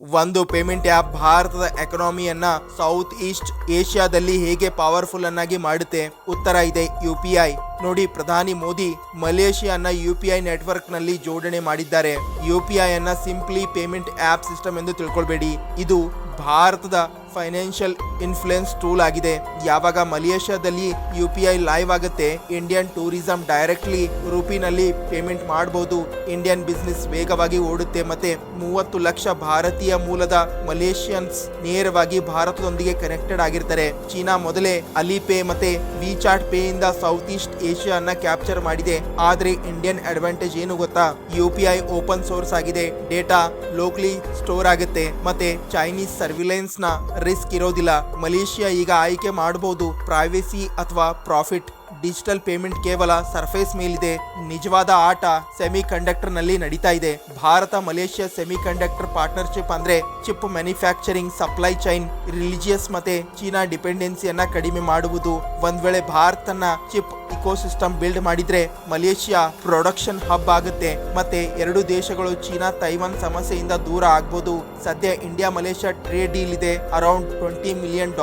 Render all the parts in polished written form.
ಒಂದು payment app ಭಾರತದ ಎಕಾನಮಿಯನ್ನ south East ಏಷ್ಯಾದಲ್ಲಿ ಹೇಗೆ ಪವರ್ಫುಲ್ ಅನ್ನಾಗಿ ಮಾಡುತ್ತೆ? ಉತ್ತರ ಇದೆ UPI. ನೋಡಿ, ಪ್ರಧಾನಿ ಮೋದಿ ಮಲೇಷಿಯಾನ UPI ನೆಟ್ವರ್ಕ್ ನಲ್ಲಿ ಜೋಡಣೆ ಮಾಡಿದ್ದಾರೆ. UPI ಅನ್ನ ಸಿಂಪ್ಲಿ ಪೇಮೆಂಟ್ ಆ್ಯಪ್ ಸಿಸ್ಟಮ್ ಎಂದು ತಿಳ್ಕೊಳ್ಬೇಡಿ. ಇದು ಭಾರತದ ಫೈನಾನ್ಷಿಯಲ್ ಇನ್ಫ್ಲುಯೆನ್ಸ್ ಟೂಲ್ ಆಗಿದೆ. ಯಾವಾಗ ಮಲೇಷಿಯಾದಲ್ಲಿ UPI ಲೈವ್ ಆಗುತ್ತೆ, ಇಂಡಿಯನ್ ಟೂರಿಸಂ ಡೈರೆಕ್ಟ್ಲಿ ರೂಪಿನಲ್ಲಿ ಪೇಮೆಂಟ್ ಮಾಡಬಹುದು. ಇಂಡಿಯನ್ ಬಿಸ್ನೆಸ್ ವೇಗವಾಗಿ ಓಡುತ್ತೆ. ಮತ್ತೆ 30 ಲಕ್ಷ ಭಾರತೀಯ ಮೂಲದ ಮಲೇಷಿಯನ್ಸ್ ನೇರವಾಗಿ ಭಾರತದೊಂದಿಗೆ ಕನೆಕ್ಟೆಡ್ ಆಗಿರ್ತಾರೆ. ಚೀನಾ ಮೊದಲೇ ಅಲಿಪೇ ಮತ್ತೆ ವಿಚಾಟ್ ಪೇ ಇಂದ ಸೌತ್ ಈಸ್ಟ್ ಏಷ್ಯಾನ ಕ್ಯಾಪ್ಚರ್ ಮಾಡಿದೆ. ಆದ್ರೆ ಇಂಡಿಯನ್ ಅಡ್ವಾಂಟೇಜ್ ಏನು ಗೊತ್ತಾ? UPI ಓಪನ್ ಸೋರ್ಸ್ ಆಗಿದೆ, ಡೇಟಾ ಲೋಕಲಿ ಸ್ಟೋರ್ ಆಗುತ್ತೆ, ಮತ್ತೆ ಚೈನೀಸ್ ಸರ್ವಿಲೆನ್ಸ್ ನ ರಿಸ್ಕ್ ಇರೋದಿಲ್ಲ. ಮಲೇಷಿಯಾ ಈಗ ಆಯ್ಕೆ ಮಾಡಬಹುದು ಪ್ರೈವೇಸಿ ಅಥವಾ ಪ್ರಾಫಿಟ್. ಡಿಜಿಟಲ್ ಪೇಮೆಂಟ್ ಕೇವಲ ಸರ್ಫೇಸ್ ಮೇಲಿದೆ. ನಿಜವಾದ ಆಟ ಸೆಮಿ ಕಂಡಕ್ಟರ್ ನಲ್ಲಿ ನಡೀತಾ ಇದೆ. Bharat Malaysia semiconductor partnership ಅಂದ್ರೆ chip manufacturing, supply chain, religious ಮತ್ತೆ ಚೀನಾ ಡಿಪೆಂಡೆನ್ಸಿಯನ್ನ ಕಡಿಮೆ ಮಾಡುವುದು. ಒಂದ್ ವೇಳೆ ಭಾರತನ ಚಿಪ್ ಇಕೋಸಿಸ್ಟಮ್ ಬಿಲ್ಡ್ ಮಾಡಿದ್ರೆ ಮಲೇಷಿಯಾ ಪ್ರೊಡಕ್ಷನ್ ಹಬ್ ಆಗುತ್ತೆ. ಮತ್ತೆ ಎರಡು ದೇಶಗಳು ಚೀನಾ ತೈವಾನ್ ಸಮಸ್ಯೆಯಿಂದ ದೂರ ಆಗ್ಬೋದು. ಸದ್ಯ ಇಂಡಿಯಾ ಮಲೇಷಿಯಾ ಟ್ರೇಡ್ ಡೀಲ್ ಇದೆ ಅರೌಂಡ್ $20 ಮಿಲಿಯನ್.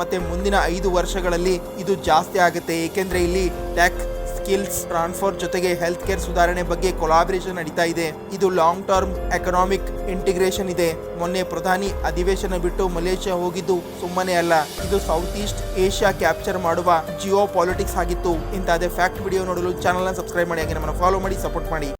ಮತ್ತೆ ಮುಂದಿನ 5 ವರ್ಷಗಳಲ್ಲಿ ಇದು ಜಾಸ್ತಿ ಆಗುತ್ತೆ, ಏಕೆಂದ್ರೆ ಇಲ್ಲಿ ಟೆಕ್ ಸ್ಕಿಲ್ಸ್ ಟ್ರಾನ್ಸ್ಫರ್ ಜೊತೆಗೆ ಹೆಲ್ತ್ ಕೇರ್ ಸುಧಾರಣೆ ಬಗ್ಗೆ ಕೊಲಾಬರೇಷನ್ ನಡೀತಾ ಇದೆ. ಇದು ಲಾಂಗ್ ಟರ್ಮ್ ಎಕನಾಮಿಕ್ ಇಂಟಿಗ್ರೇಷನ್ ಇದೆ. ಮೊನ್ನೆ ಪ್ರಧಾನಿ ಅಧಿವೇಶನ ಬಿಟ್ಟು ಮಲೇಷಿಯಾ ಹೋಗಿದ್ದು ಸುಮ್ಮನೆ ಅಲ್ಲ, ಇದು ಸೌತ್ ಈಸ್ಟ್ ಏಷ್ಯಾ ಕ್ಯಾಪ್ಚರ್ ಮಾಡುವ ಜಿಯೋ ಪಾಲಿಟಿಕ್ಸ್ ಆಗಿತ್ತು. ಇಂತಹದೇ ಫ್ಯಾಕ್ಟ್ ವಿಡಿಯೋ ನೋಡಲು ಚಾನಲ್ ನ ಸಬ್ಸ್ಕ್ರೈಬ್ ಮಾಡಿ, ಹಾಗೆ ನಮ್ಮನ್ನು ಫಾಲೋ ಮಾಡಿ, ಸಪೋರ್ಟ್ ಮಾಡಿ.